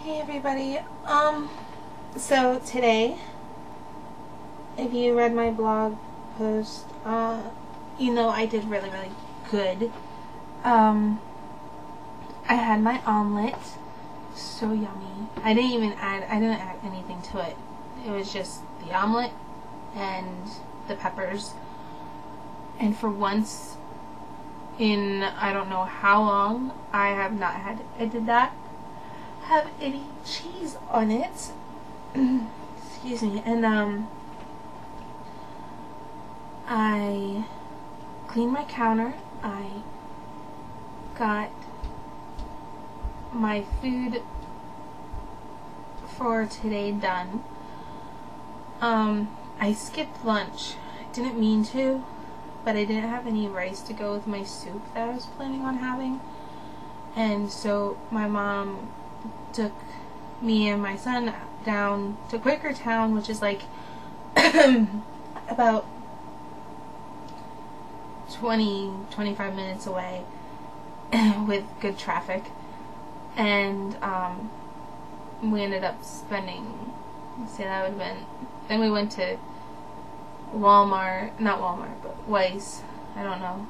Hey everybody, so today, if you read my blog post, you know I did really good. I had my omelet, so yummy. I didn't add anything to it. It was just the omelet and the peppers. And for once in I don't know how long, I did that. Have any cheese on it. Excuse me. And I cleaned my counter. I got my food for today done. I skipped lunch. I didn't mean to, but I didn't have any rice to go with my soup that I was planning on having. And so my mom took me and my son down to Quakertown, which is like about 20-25 minutes away with good traffic. And we ended up spending, then we went to Walmart, not Walmart, but Weis. I don't know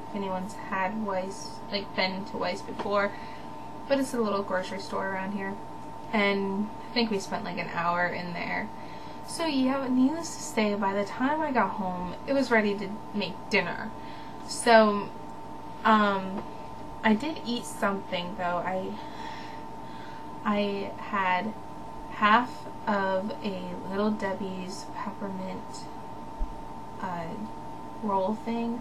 if anyone's had Weis, like been to Weis before, but it's a little grocery store around here, and I think we spent like an hour in there. So yeah, needless to say, by the time I got home, it was ready to make dinner. So I did eat something though. I had half of a Little Debbie's peppermint roll thing.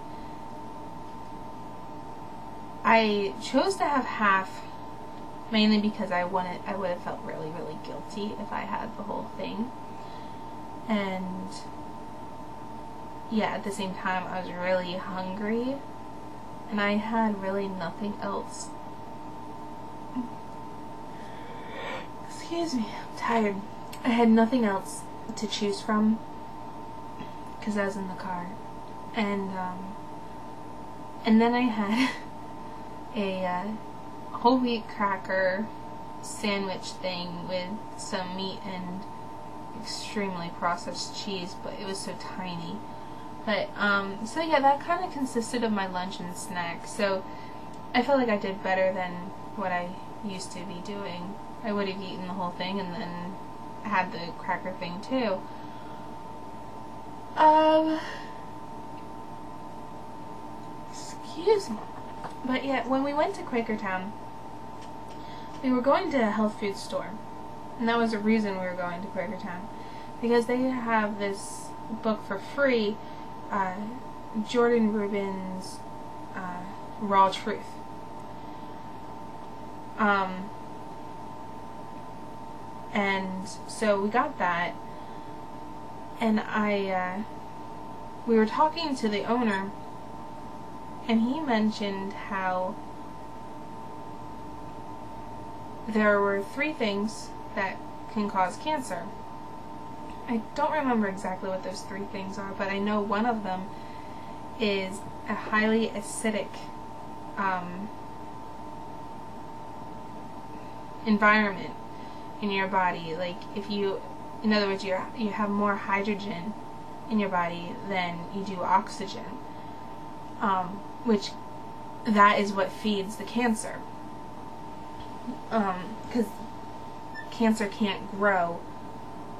I chose to have half mainly because I would have felt really guilty if I had the whole thing. And yeah, at the same time I was really hungry and I had really nothing else. Excuse me, I'm tired. I had nothing else to choose from because I was in the car. And then I had a whole wheat cracker sandwich thing with some meat and extremely processed cheese, but it was so tiny. But so yeah, that kind of consisted of my lunch and snack. So I feel like I did better than what I used to be doing. I would have eaten the whole thing and then had the cracker thing too. Excuse me. But yeah, when we went to Quakertown, we were going to a health food store. And that was the reason we were going to Quakertown. Because they have this book for free, Jordan Rubin's Raw Truth. And so we got that. And we were talking to the owner, and he mentioned how there were 3 things that can cause cancer. I don't remember exactly what those 3 things are, but I know one of them is a highly acidic environment in your body. Like in other words, you have more hydrogen in your body than you do oxygen. Which that is what feeds the cancer. Because cancer can't grow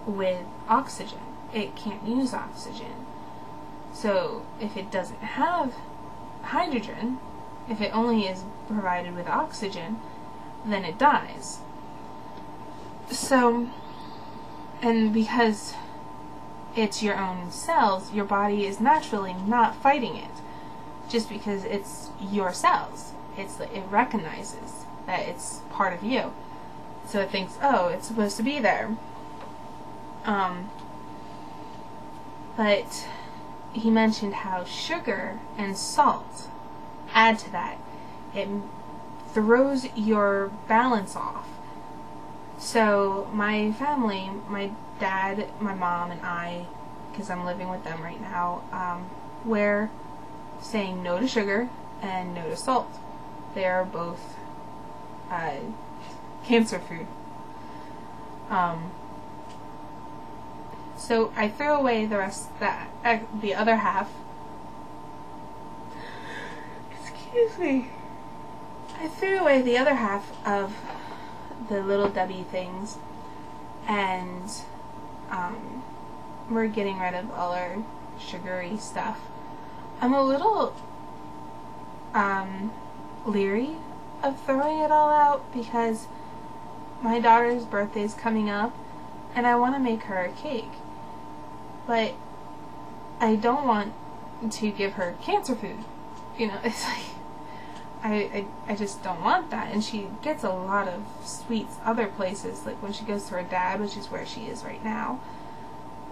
with oxygen. It can't use oxygen. So if it doesn't have hydrogen, if it only is provided with oxygen, then it dies. So, and because it's your own cells, your body is naturally not fighting it. Just because it's your cells. It recognizes that it's part of you. So it thinks, oh, it's supposed to be there. But he mentioned how sugar and salt add to that. It throws your balance off. So my family, my dad, my mom, and I, because I'm living with them right now, we're saying no to sugar and no to salt. They are both cancer food. So I threw away the other half. Excuse me. I threw away the other half of the Little Debbie things, and we're getting rid of all our sugary stuff. I'm a little leery of throwing it all out because my daughter's birthday is coming up and I want to make her a cake, but I don't want to give her cancer food. You know, it's like I just don't want that. And she gets a lot of sweets other places, like when she goes to her dad, which is where she is right now.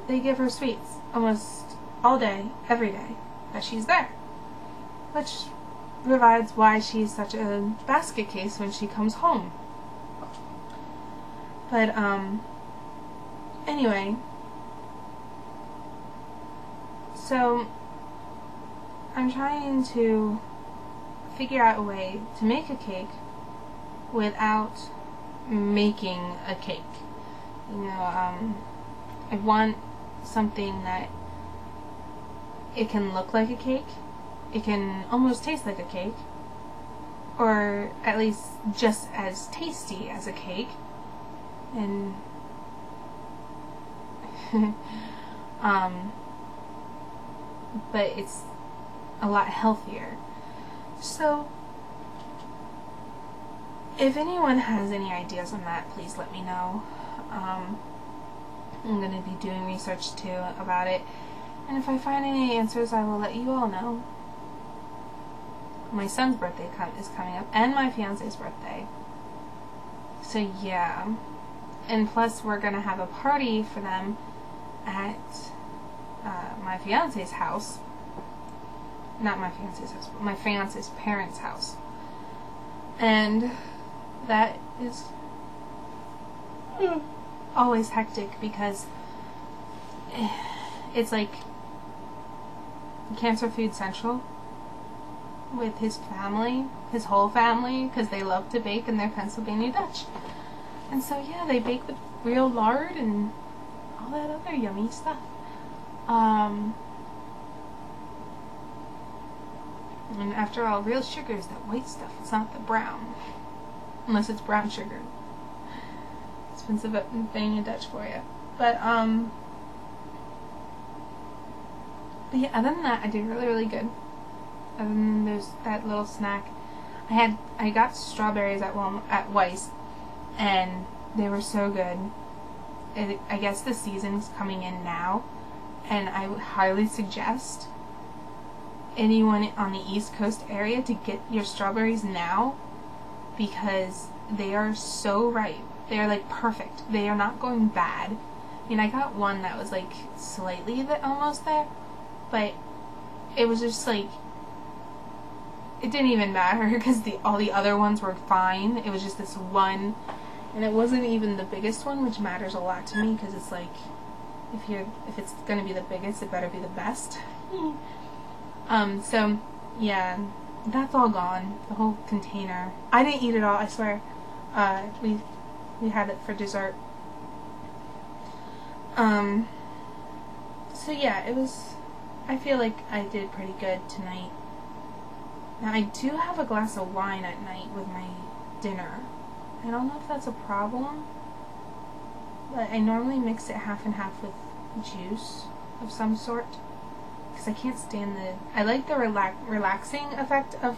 They give her sweets almost all day, every day that she's there, which provides why she's such a basket case when she comes home. But anyway, so I'm trying to figure out a way to make a cake without making a cake. You know, I want something that it can look like a cake, it can almost taste like a cake, or at least just as tasty as a cake, and but it's a lot healthier. So if anyone has any ideas on that, please let me know. I'm going to be doing research too about it, and if I find any answers, I will let you all know. My son's birthday is coming up, and my fiance's birthday. So yeah, and plus we're going to have a party for them at my fiance's house. Not my fiance's house, but my fiance's parents' house. And that is always hectic because it's like Cancer Food Central with his family, his whole family, because they love to bake and they're Pennsylvania Dutch. And so yeah, they bake with real lard and all that other yummy stuff. And after all, real sugar is that white stuff. It's not the brown. Unless it's brown sugar. It's Pennsylvania Dutch for you. But yeah, other than that, I did really, really good. Other than that little snack. I got strawberries at Weiss, and they were so good. I guess the season's coming in now, and I would highly suggest anyone on the East Coast area to get your strawberries now, because they are so ripe. They are like perfect. They are not going bad. I mean, I got one that was like slightly almost there, but it was just like, it didn't even matter because all the other ones were fine. It was just this one, and it wasn't even the biggest one, which matters a lot to me because it's like, if it's gonna be the biggest, it better be the best. So yeah, that's all gone. The whole container. I didn't eat it all, I swear. We had it for dessert. So yeah, I feel like I did pretty good tonight. Now I do have a glass of wine at night with my dinner. I don't know if that's a problem, but I normally mix it half and half with juice of some sort. Because I can't stand I like the relaxing effect of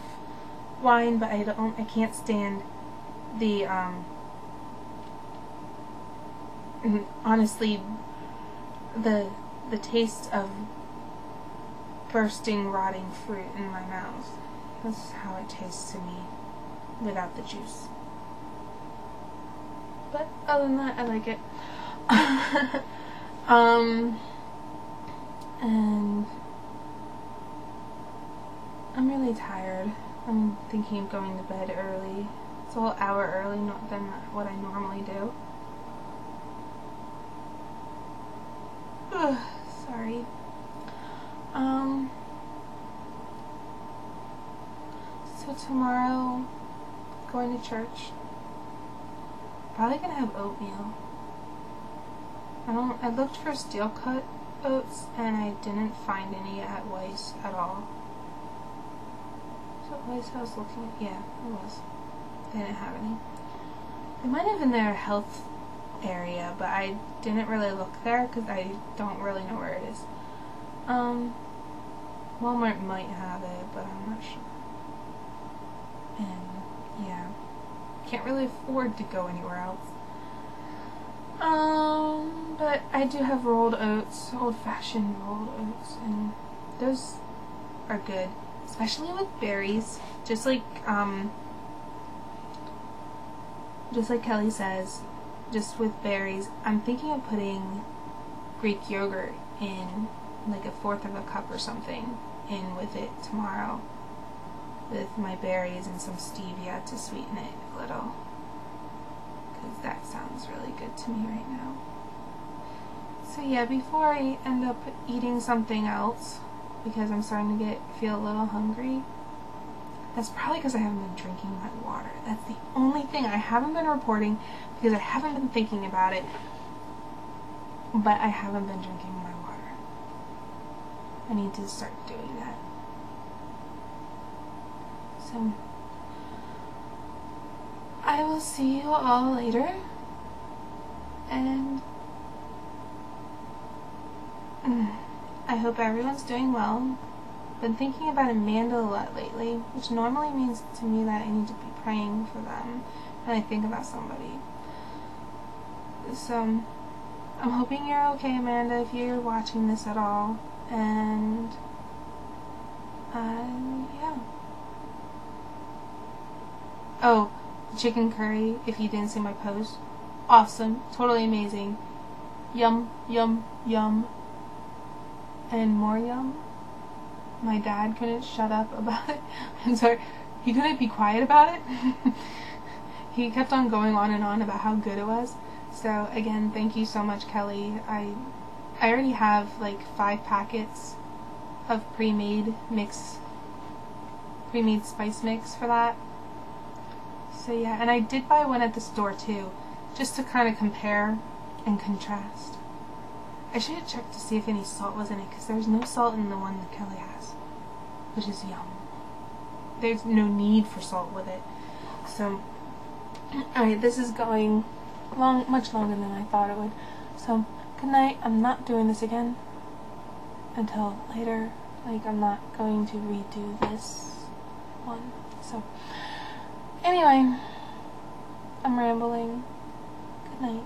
wine, but I can't stand the, honestly, the taste of bursting, rotting fruit in my mouth. That's how it tastes to me without the juice. But other than that, I like it. And I'm really tired. I'm thinking of going to bed early. It's a whole hour early than what I normally do. Ugh, sorry. So tomorrow, going to church. Probably gonna have oatmeal. I looked for steel cut oats and I didn't find any at Weiss at all. So Weiss I was looking at, yeah, it was. They didn't have any. They might have in their health area, but I didn't really look there because I don't really know where it is. Walmart might have it, but I'm not sure. And yeah, can't really afford to go anywhere else. But I do have rolled oats, old-fashioned rolled oats, and those are good, especially with berries. Just like Kelly says, just with berries. I'm thinking of putting Greek yogurt in, like 1/4 of a cup or something, in with it tomorrow, with my berries and some stevia to sweeten it a little. Because that sounds really good to me right now. So yeah, before I end up eating something else, because I'm starting to feel a little hungry, that's probably because I haven't been drinking my water. That's the only thing I haven't been reporting, because I haven't been thinking about it, but I haven't been drinking my water. I need to start doing that. So I will see you all later, and I hope everyone's doing well. Been thinking about Amanda a lot lately, which normally means to me that I need to be praying for them when I think about somebody. So I'm hoping you're okay, Amanda, if you're watching this at all, and yeah. Oh, chicken curry, if you didn't see my post, awesome, totally amazing, yum, yum, yum, and more yum. My dad couldn't shut up about it. I'm sorry, he couldn't be quiet about it. He kept on going on and on about how good it was. So again, thank you so much, Kelly. I already have like 5 packets of pre-made spice mix for that. So yeah, and I did buy one at the store too, just to kind of compare and contrast. I should have checked to see if any salt was in it, because there's no salt in the one that Kelly has, which is yum. There's no need for salt with it. So, alright, this is going much longer than I thought it would. So, good night. I'm not doing this again until later. Like, I'm not going to redo this one. So, anyway, I'm rambling. Good night.